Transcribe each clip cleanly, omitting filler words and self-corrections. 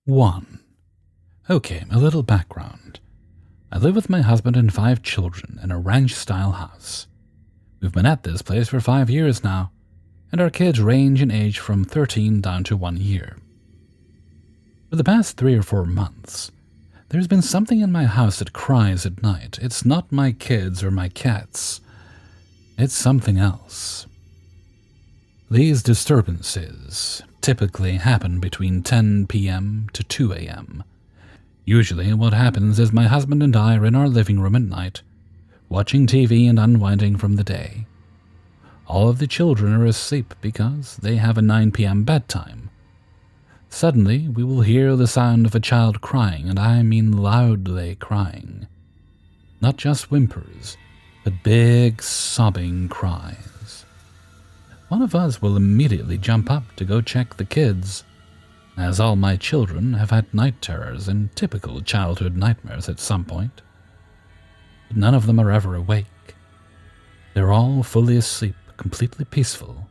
1. Okay, a little background. I live with my husband and 5 children in a ranch-style house. We've been at this place for 5 years now, and our kids range in age from 13 down to 1 year. For the past 3 or 4 months, there's been something in my house that cries at night. It's not my kids or my cats. It's something else. These disturbances typically happen between 10 p.m. to 2 a.m. Usually what happens is my husband and I are in our living room at night, watching TV and unwinding from the day. All of the children are asleep because they have a 9 p.m. bedtime. Suddenly, we will hear the sound of a child crying, and I mean loudly crying. Not just whimpers, but big, sobbing cries. One of us will immediately jump up to go check the kids, as all my children have had night terrors and typical childhood nightmares at some point. But none of them are ever awake. They're all fully asleep, completely peaceful.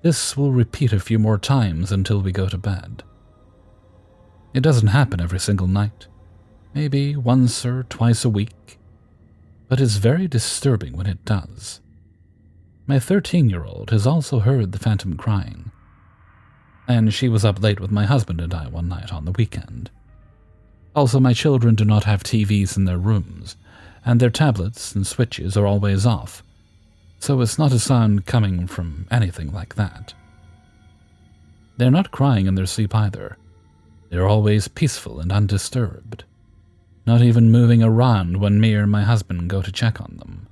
This will repeat a few more times until we go to bed. It doesn't happen every single night, maybe once or twice a week, but it's very disturbing when it does. My 13-year-old has also heard the phantom crying, and she was up late with my husband and I one night on the weekend. Also, my children do not have TVs in their rooms, and their tablets and switches are always off, so it's not a sound coming from anything like that. They're not crying in their sleep either. They're always peaceful and undisturbed, not even moving around when me or my husband go to check on them.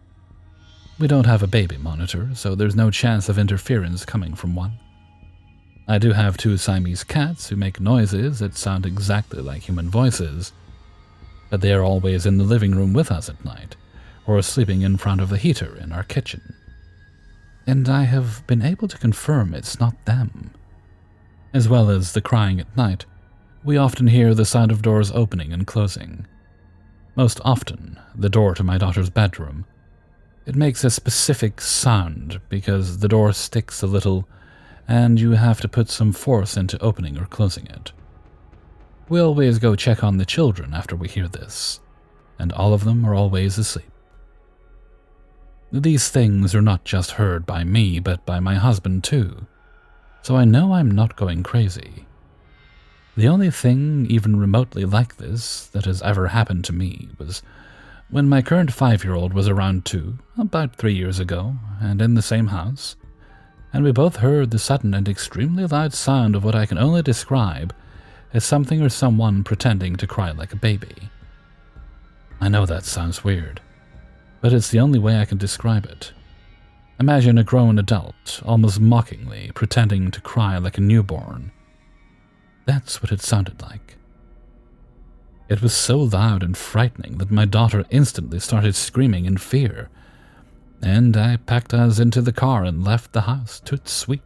We don't have a baby monitor, so there's no chance of interference coming from one. I do have 2 Siamese cats who make noises that sound exactly like human voices, but they are always in the living room with us at night, or sleeping in front of the heater in our kitchen. And I have been able to confirm it's not them. As well as the crying at night, we often hear the sound of doors opening and closing. Most often, the door to my daughter's bedroom. It makes a specific sound because the door sticks a little and you have to put some force into opening or closing it. We always go check on the children after we hear this, and all of them are always asleep. These things are not just heard by me, but by my husband too, so I know I'm not going crazy. The only thing even remotely like this that has ever happened to me was when my current 5-year-old was around 2, about 3 years ago, and in the same house, and we both heard the sudden and extremely loud sound of what I can only describe as something or someone pretending to cry like a baby. I know that sounds weird, but it's the only way I can describe it. Imagine a grown adult, almost mockingly, pretending to cry like a newborn. That's what it sounded like. It was so loud and frightening that my daughter instantly started screaming in fear, and I packed us into the car and left the house, toot sweet.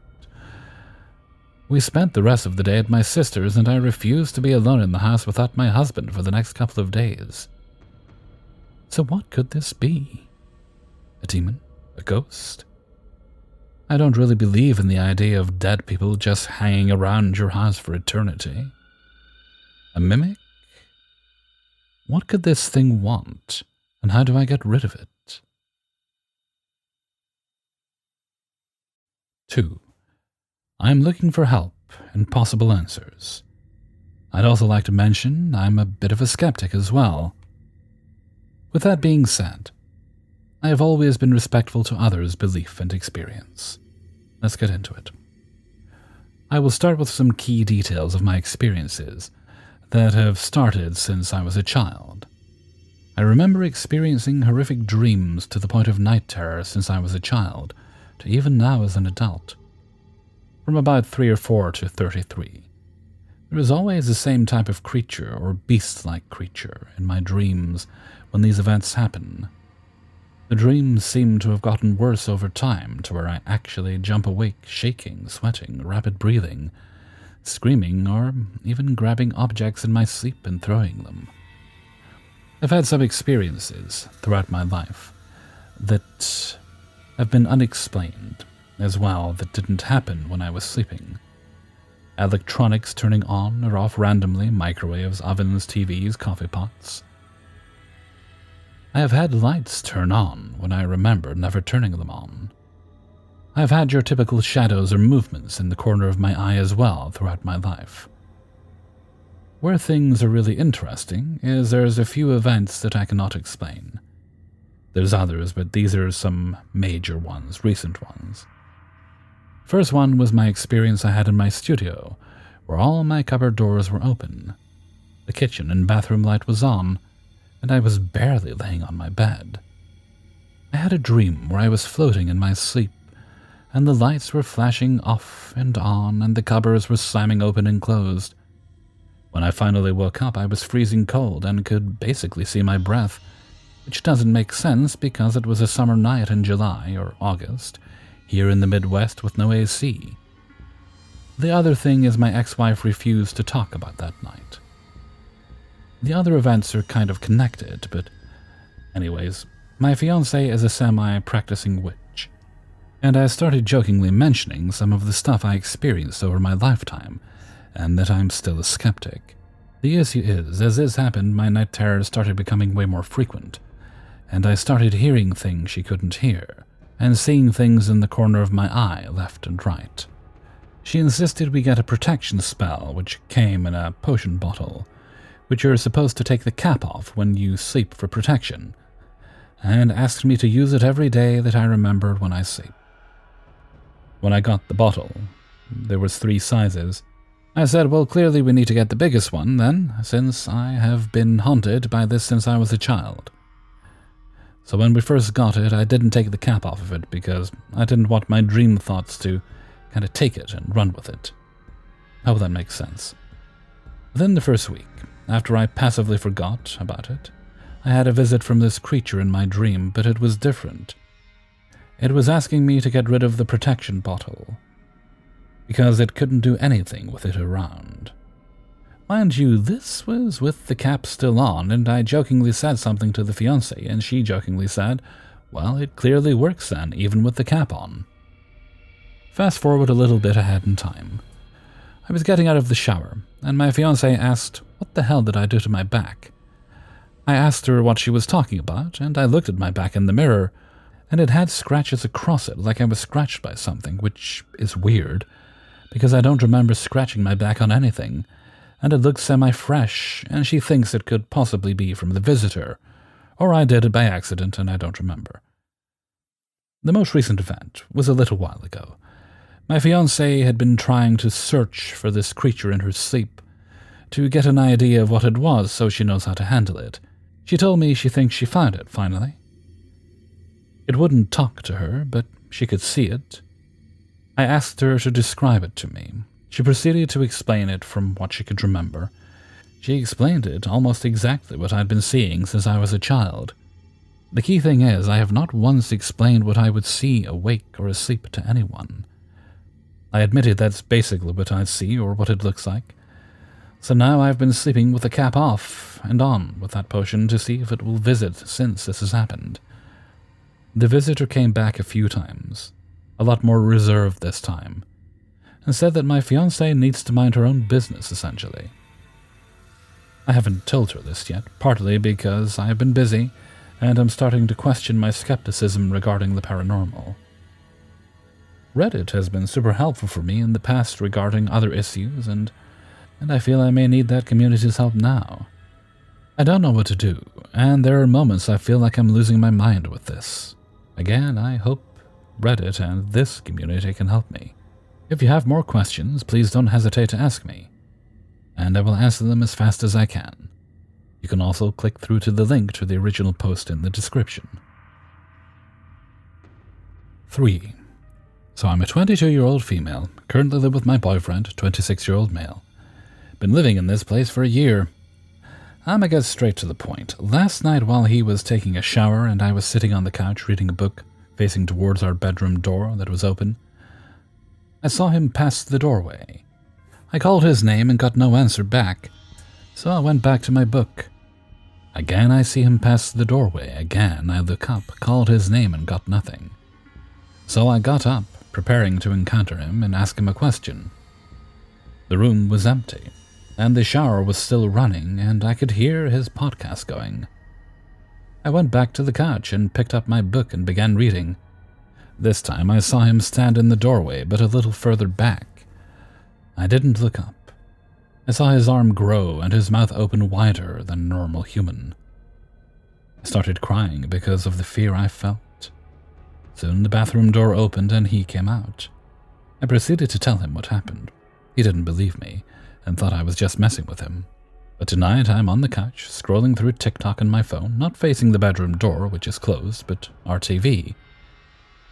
We spent the rest of the day at my sister's, and I refused to be alone in the house without my husband for the next couple of days. So what could this be? A demon? A ghost? I don't really believe in the idea of dead people just hanging around your house for eternity. A mimic? What could this thing want, and how do I get rid of it? 2. I'm looking for help and possible answers. I'd also like to mention I'm a bit of a skeptic as well. With that being said, I have always been respectful to others' belief and experience. Let's get into it. I will start with some key details of my experiences that have started since I was a child. I remember experiencing horrific dreams to the point of night terror since I was a child, to even now as an adult. From about 3 or 4 to 33, there was always the same type of creature or beast-like creature in my dreams when these events happen. The dreams seem to have gotten worse over time to where I actually jump awake, shaking, sweating, rapid breathing, screaming, or even grabbing objects in my sleep and throwing them. I've had some experiences throughout my life that have been unexplained as well that didn't happen when I was sleeping. electronics turning on or off randomly, microwaves, ovens, TVs, coffee pots. I have had lights turn on when I remember never turning them on. I have had your typical shadows or movements in the corner of my eye as well throughout my life. Where things are really interesting is there's a few events that I cannot explain. There's others, but these are some major ones, recent ones. First one was my experience I had in my studio, where all my cupboard doors were open. The kitchen and bathroom light was on, and I was barely laying on my bed. I had a dream where I was floating in my sleep, and the lights were flashing off and on, and the cupboards were slamming open and closed. When I finally woke up, I was freezing cold and could basically see my breath, which doesn't make sense because it was a summer night in July or August, here in the Midwest with no AC. The other thing is my ex-wife refused to talk about that night. The other events are kind of connected, but anyways, my fiancé is a semi-practicing witch, and I started jokingly mentioning some of the stuff I experienced over my lifetime, and that I'm still a skeptic. The issue is, as this happened, my night terrors started becoming way more frequent, and I started hearing things she couldn't hear, and seeing things in the corner of my eye, left and right. She insisted we get a protection spell, which came in a potion bottle, which you're supposed to take the cap off when you sleep for protection, and asked me to use it every day that I remembered when I sleep. When I got the bottle, there was 3 sizes. I said, well, clearly we need to get the biggest one, then, since I have been haunted by this since I was a child. So when we first got it, I didn't take the cap off of it because I didn't want my dream thoughts to kind of take it and run with it. I hope that makes sense. Within the first week, after I passively forgot about it, I had a visit from this creature in my dream, but it was different. It was asking me to get rid of the protection bottle, because it couldn't do anything with it around. Mind you, this was with the cap still on, and I jokingly said something to the fiancé, and she jokingly said, well, it clearly works then, even with the cap on. Fast forward a little bit ahead in time. I was getting out of the shower, and my fiancé asked, what the hell did I do to my back? I asked her what she was talking about, and I looked at my back in the mirror, and it had scratches across it like I was scratched by something, which is weird, because I don't remember scratching my back on anything, and it looks semi-fresh, and she thinks it could possibly be from the visitor, or I did it by accident and I don't remember. The most recent event was a little while ago. My fiancée had been trying to search for this creature in her sleep, to get an idea of what it was so she knows how to handle it. She told me she thinks she found it, finally. It wouldn't talk to her, but she could see it. I asked her to describe it to me. She proceeded to explain it from what she could remember. She explained it almost exactly what I'd been seeing since I was a child. The key thing is, I have not once explained what I would see awake or asleep to anyone. I admitted that's basically what I see or what it looks like. So now I've been sleeping with the cap off and on with that potion to see if it will visit since this has happened. The visitor came back a few times, a lot more reserved this time, and said that my fiancée needs to mind her own business, essentially. I haven't told her this yet, partly because I have been busy, and I'm starting to question my skepticism regarding the paranormal. Reddit has been super helpful for me in the past regarding other issues, and I feel I may need that community's help now. I don't know what to do, and there are moments I feel like I'm losing my mind with this. Again, I hope Reddit and this community can help me. If you have more questions, please don't hesitate to ask me, and I will answer them as fast as I can. You can also click through to the link to the original post in the description. 3. So I'm a 22-year-old female, currently live with my boyfriend, 26-year-old male. Been living in this place for a year. I'ma get straight to the point. Last night while he was taking a shower and I was sitting on the couch reading a book, facing towards our bedroom door that was open, I saw him pass the doorway. I called his name and got no answer back, so I went back to my book. Again I see him pass the doorway. Again I look up, called his name and got nothing. So I got up, preparing to encounter him and ask him a question. The room was empty, and the shower was still running, and I could hear his podcast going. I went back to the couch and picked up my book and began reading. This time I saw him stand in the doorway, but a little further back. I didn't look up. I saw his arm grow and his mouth open wider than a normal human. I started crying because of the fear I felt. Soon the bathroom door opened and he came out. I proceeded to tell him what happened. He didn't believe me and thought I was just messing with him. But tonight I'm on the couch, scrolling through TikTok on my phone, not facing the bedroom door, which is closed, but our TV.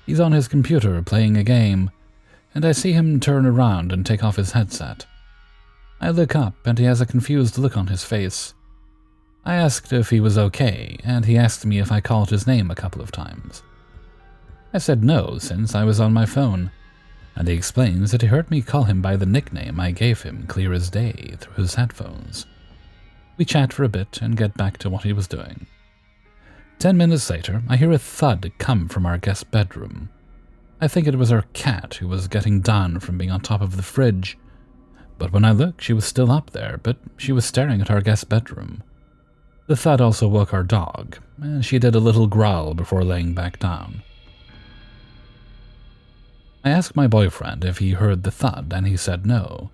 He's on his computer playing a game, and I see him turn around and take off his headset. I look up and he has a confused look on his face. I asked if he was okay, and he asked me if I called his name a couple of times. I said no, since I was on my phone, and he explains that he heard me call him by the nickname I gave him clear as day through his headphones. We chat for a bit and get back to what he was doing. 10 minutes later, I hear a thud come from our guest bedroom. I think it was our cat who was getting down from being on top of the fridge, but when I looked, she was still up there, but she was staring at our guest bedroom. The thud also woke our dog, and she did a little growl before laying back down. I asked my boyfriend if he heard the thud, and he said no.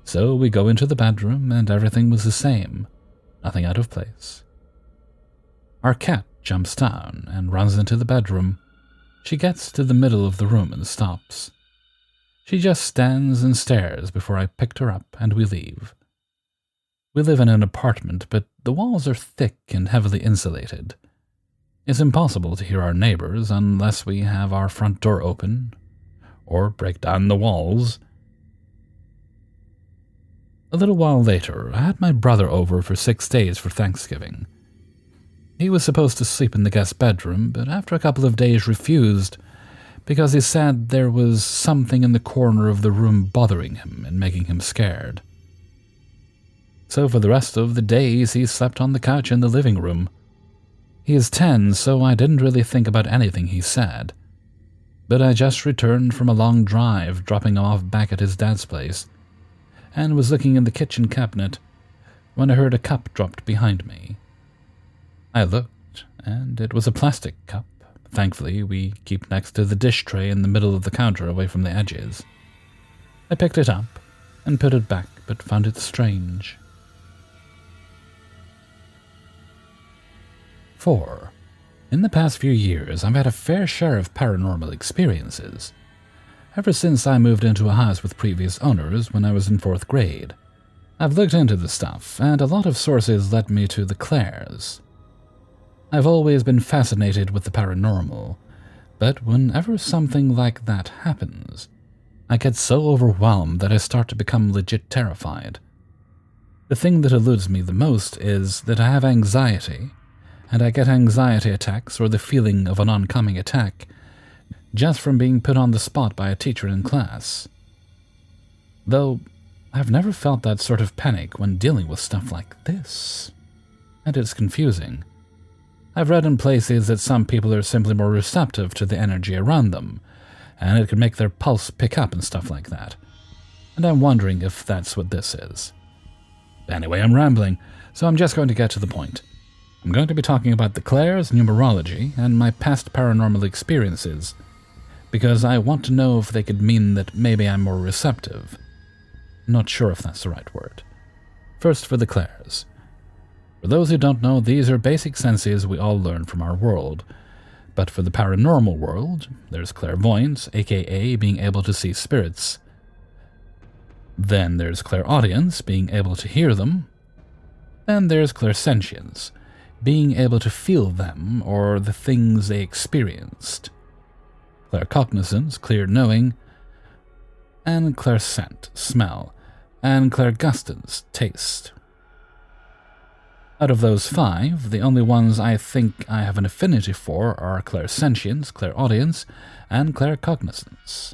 So we go into the bedroom, and everything was the same, nothing out of place. Our cat jumps down and runs into the bedroom. She gets to the middle of the room and stops. She just stands and stares before I picked her up and we leave. We live in an apartment, but the walls are thick and heavily insulated. It's impossible to hear our neighbors unless we have our front door open or break down the walls. A little while later, I had my brother over for 6 days for Thanksgiving. He was supposed to sleep in the guest bedroom, but after a couple of days refused because he said there was something in the corner of the room bothering him and making him scared. So for the rest of the days, he slept on the couch in the living room. He is 10, so I didn't really think about anything he said. But I just returned from a long drive, dropping him off back at his dad's place, and was looking in the kitchen cabinet when I heard a cup dropped behind me. I looked, and it was a plastic cup. Thankfully, we keep next to the dish tray in the middle of the counter away from the edges. I picked it up and put it back, but found it strange. 4. In the past few years, I've had a fair share of paranormal experiences. Ever since I moved into a house with previous owners when I was in 4th grade. I've looked into the stuff, and a lot of sources led me to the Claires. I've always been fascinated with the paranormal, but whenever something like that happens, I get so overwhelmed that I start to become legit terrified. The thing that eludes me the most is that I have anxiety, and I get anxiety attacks or the feeling of an oncoming attack just from being put on the spot by a teacher in class. Though, I've never felt that sort of panic when dealing with stuff like this, and it's confusing. I've read in places that some people are simply more receptive to the energy around them, and it can make their pulse pick up and stuff like that. And I'm wondering if that's what this is. Anyway, I'm rambling, so I'm just going to get to the point. I'm going to be talking about the Claires, numerology, and my past paranormal experiences, because I want to know if they could mean that maybe I'm more receptive. Not sure if that's the right word. First for the Claires. For those who don't know, these are basic senses we all learn from our world. But for the paranormal world, there's clairvoyance, aka being able to see spirits. Then there's clairaudience, being able to hear them. Then there's clairsentience, being able to feel them or the things they experienced. Claircognizance, clear knowing, and clairscent, smell, and clairgustance, taste. Out of those 5, the only ones I think I have an affinity for are clairsentience, clairaudience, and claircognizance.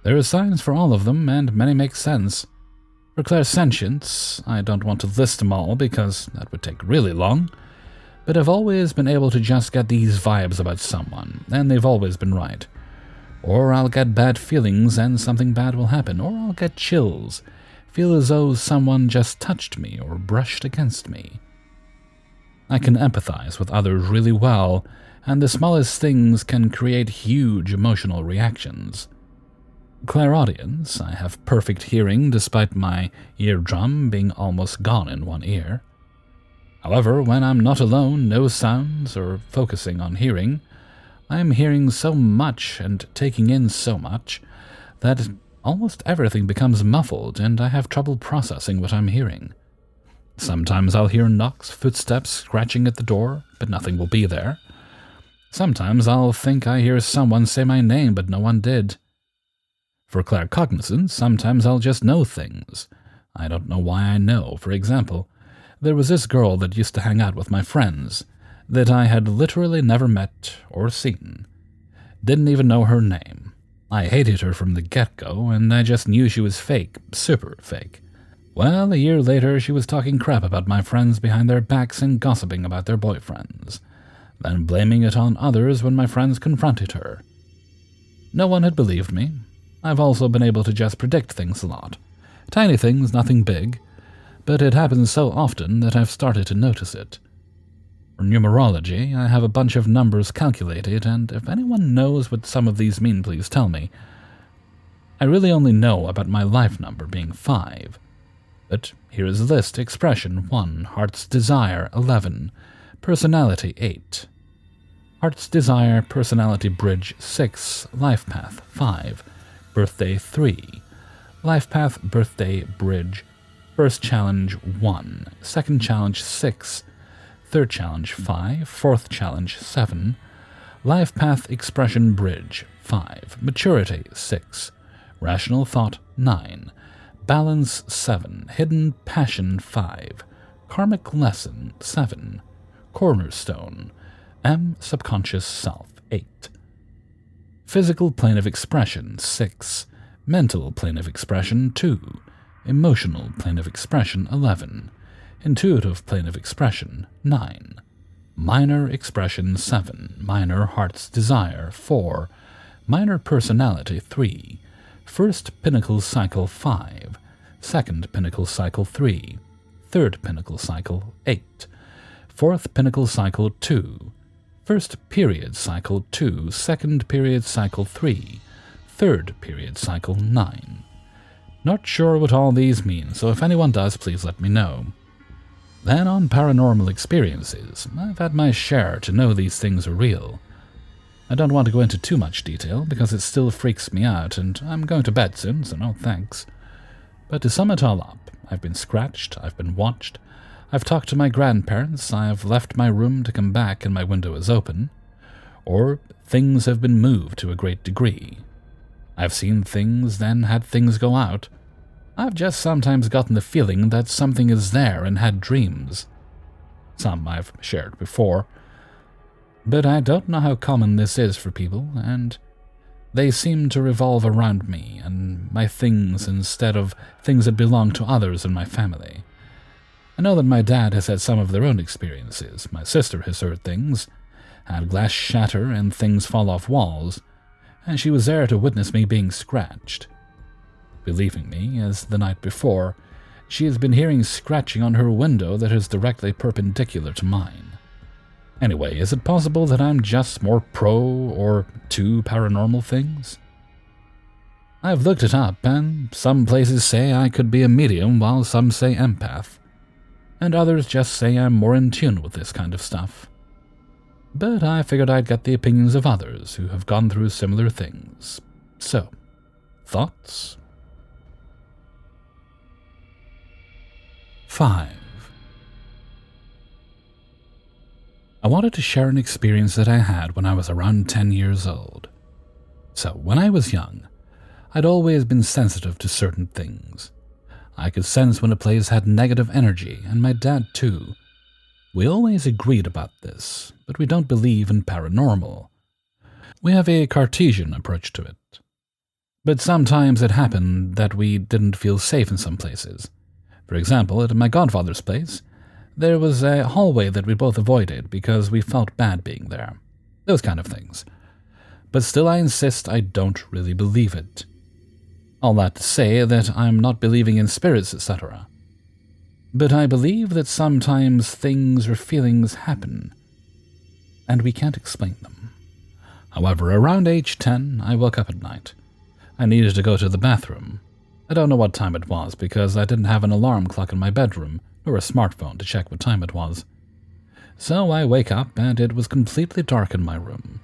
There are signs for all of them, and many make sense. For clairsentience, I don't want to list them all because that would take really long, but I've always been able to just get these vibes about someone, and they've always been right. Or I'll get bad feelings and something bad will happen, or I'll get chills, feel as though someone just touched me or brushed against me. I can empathize with others really well, and the smallest things can create huge emotional reactions. Clairaudience, I have perfect hearing despite my eardrum being almost gone in one ear. However, when I'm not alone, no sounds, or focusing on hearing, I am hearing so much and taking in so much that almost everything becomes muffled and I have trouble processing what I'm hearing. Sometimes I'll hear knocks, footsteps, scratching at the door, but nothing will be there. Sometimes I'll think I hear someone say my name, but no one did. For claircognizance, sometimes I'll just know things. I don't know why I know. For example, there was this girl that used to hang out with my friends that I had literally never met or seen. Didn't even know her name. I hated her from the get-go, and I just knew she was fake, super fake. Well, a year later, she was talking crap about my friends behind their backs and gossiping about their boyfriends, then blaming it on others when my friends confronted her. No one had believed me. I've also been able to just predict things a lot. Tiny things, nothing big, but it happens so often that I've started to notice it. For numerology, I have a bunch of numbers calculated, and if anyone knows what some of these mean, please tell me. I really only know about my life number being 5. But here is a list: expression 1, heart's desire 11, personality 8, heart's desire, personality bridge 6, life path 5, birthday 3, life path, birthday bridge, first challenge 1, second challenge 6, third challenge 5, fourth challenge 7, life path expression bridge 5, maturity 6, rational thought 9, balance 7, hidden passion 5, karmic lesson 7, cornerstone, subconscious self 8, physical plane of expression 6, mental plane of expression 2, emotional plane of expression 11, intuitive plane of expression 9, minor expression 7, minor heart's desire 4, minor personality 3, first pinnacle cycle 5, second pinnacle cycle 3, third pinnacle cycle 8, fourth pinnacle cycle 2, first period cycle 2, second period cycle 3, third period cycle 9. Not sure what all these mean, so if anyone does, please let me know. Then on paranormal experiences, I've had my share to know these things are real. I don't want to go into too much detail because it still freaks me out, and I'm going to bed soon, so no thanks. But to sum it all up, I've been scratched, I've been watched, I've talked to my grandparents, I've left my room to come back and my window is open, or things have been moved to a great degree. I've seen things, then had things go out. I've just sometimes gotten the feeling that something is there and had dreams. Some I've shared before. But I don't know how common this is for people, and they seem to revolve around me and my things instead of things that belong to others in my family. I know that my dad has had some of their own experiences. My sister has heard things, had glass shatter and things fall off walls, and she was there to witness me being scratched. Believing me, as the night before, she has been hearing scratching on her window that is directly perpendicular to mine. Anyway, is it possible that I'm just more pro or to paranormal things? I've looked it up, and some places say I could be a medium while some say empath, and others just say I'm more in tune with this kind of stuff. But I figured I'd get the opinions of others who have gone through similar things. So, thoughts? 5. I wanted to share an experience that I had when I was around 10 years old. So, when I was young, I'd always been sensitive to certain things. I could sense when a place had negative energy, and my dad too. We always agreed about this, but we don't believe in paranormal. We have a Cartesian approach to it. But sometimes it happened that we didn't feel safe in some places. For example, at my godfather's place, there was a hallway that we both avoided because we felt bad being there. Those kind of things. But still I insist I don't really believe it. All that to say that I'm not believing in spirits, etc. But I believe that sometimes things or feelings happen, and we can't explain them. However, around age 10, I woke up at night. I needed to go to the bathroom. I don't know what time it was because I didn't have an alarm clock in my bedroom or a smartphone to check what time it was. So I wake up and it was completely dark in my room,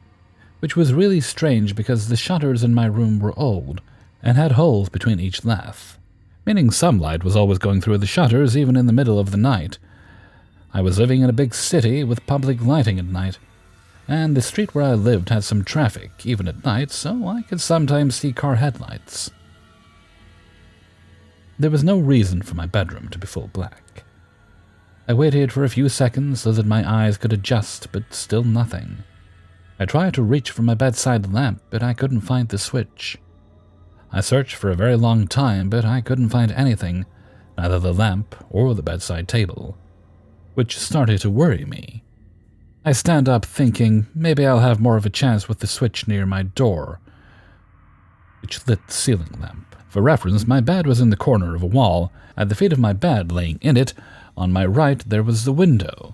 which was really strange because the shutters in my room were old and had holes between each lath, meaning some light was always going through the shutters even in the middle of the night. I was living in a big city with public lighting at night, and the street where I lived had some traffic, even at night, so I could sometimes see car headlights. There was no reason for my bedroom to be full black. I waited for a few seconds so that my eyes could adjust, but still nothing. I tried to reach for my bedside lamp, but I couldn't find the switch. I searched for a very long time, but I couldn't find anything, neither the lamp or the bedside table, which started to worry me. I stand up thinking maybe I'll have more of a chance with the switch near my door, which lit the ceiling lamp. For reference, my bed was in the corner of a wall. At the feet of my bed, laying in it, on my right there was the window.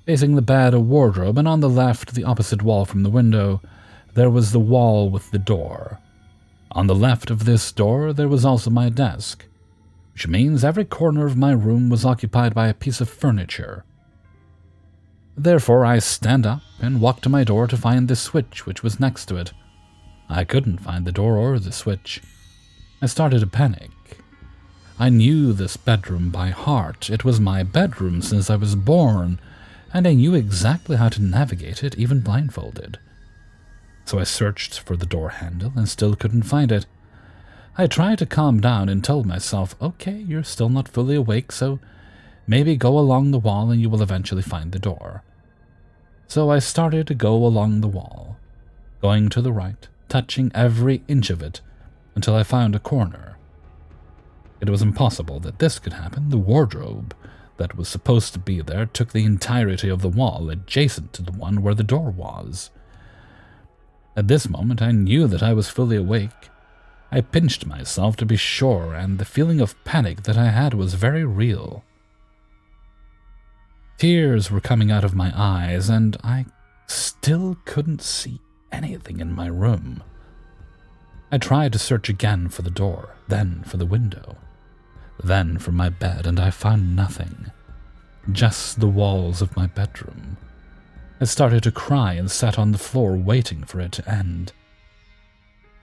Facing the bed, a wardrobe, and on the left, the opposite wall from the window, there was the wall with the door. On the left of this door, there was also my desk, which means every corner of my room was occupied by a piece of furniture. Therefore, I stand up and walk to my door to find the switch which was next to it. I couldn't find the door or the switch. I started to panic. I knew this bedroom by heart. It was my bedroom since I was born, and I knew exactly how to navigate it, even blindfolded. So I searched for the door handle and still couldn't find it. I tried to calm down and told myself, okay, you're still not fully awake, so maybe go along the wall and you will eventually find the door. So I started to go along the wall, going to the right, touching every inch of it, until I found a corner. It was impossible that this could happen. The wardrobe that was supposed to be there took the entirety of the wall adjacent to the one where the door was. At this moment, I knew that I was fully awake. I pinched myself to be sure, and the feeling of panic that I had was very real. Tears were coming out of my eyes, and I still couldn't see anything in my room. I tried to search again for the door, then for the window, then for my bed, and I found nothing. Just the walls of my bedroom. I started to cry and sat on the floor waiting for it to end.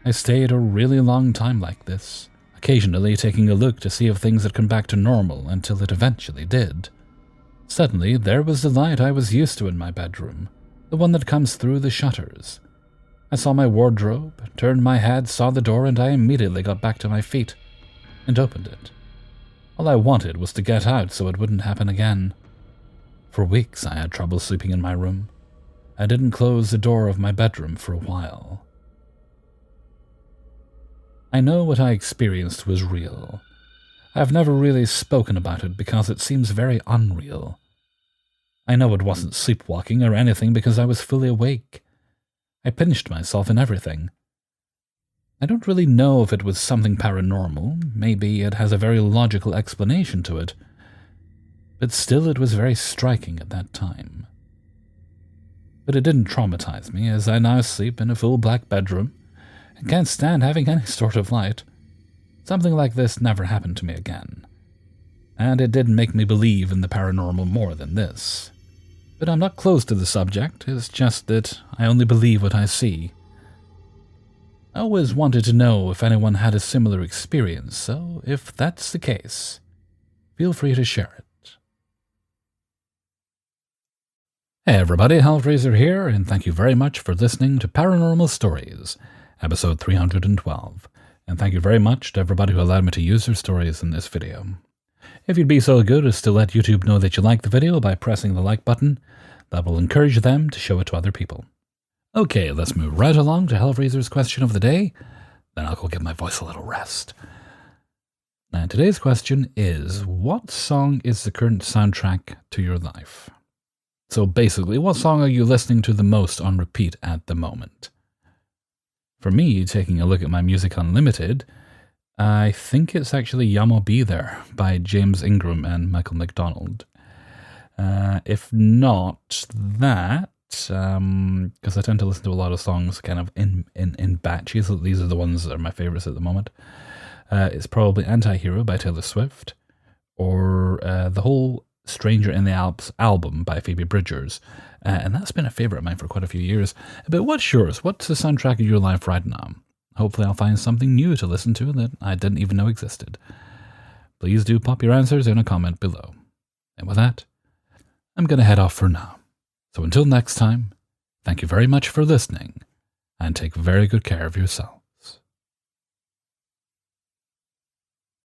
I stayed a really long time like this, occasionally taking a look to see if things had come back to normal until it eventually did. Suddenly, there was the light I was used to in my bedroom, the one that comes through the shutters. I saw my wardrobe, turned my head, saw the door, and I immediately got back to my feet and opened it. All I wanted was to get out so it wouldn't happen again. For weeks I had trouble sleeping in my room. I didn't close the door of my bedroom for a while. I know what I experienced was real. I've never really spoken about it because it seems very unreal. I know it wasn't sleepwalking or anything because I was fully awake. I pinched myself in everything. I don't really know if it was something paranormal. Maybe it has a very logical explanation to it. But still it was very striking at that time. But it didn't traumatize me, as I now sleep in a full black bedroom and can't stand having any sort of light. Something like this never happened to me again. And it did make me believe in the paranormal more than this. But I'm not close to the subject, it's just that I only believe what I see. I always wanted to know if anyone had a similar experience, so if that's the case, feel free to share it. Hey everybody, Hellraiser here, and thank you very much for listening to Paranormal Stories, episode 312. And thank you very much to everybody who allowed me to use their stories in this video. If you'd be so good as to let YouTube know that you like the video by pressing the like button, that will encourage them to show it to other people. Okay, let's move right along to Hellraiser's question of the day, then I'll go give my voice a little rest. And today's question is, what song is the current soundtrack to your life? So basically, what song are you listening to the most on repeat at the moment? For me, taking a look at my Music Unlimited, I think it's actually Yamo Be There by James Ingram and Michael McDonald. If not that, because I tend to listen to a lot of songs kind of in batches. These are the ones that are my favorites at the moment. It's probably Anti-Hero by Taylor Swift, or the whole Stranger in the Alps album by Phoebe Bridgers. And that's been a favorite of mine for quite a few years. But what's yours? What's the soundtrack of your life right now? Hopefully I'll find something new to listen to that I didn't even know existed. Please do pop your answers in a comment below. And with that, I'm going to head off for now. So until next time, thank you very much for listening, and take very good care of yourself.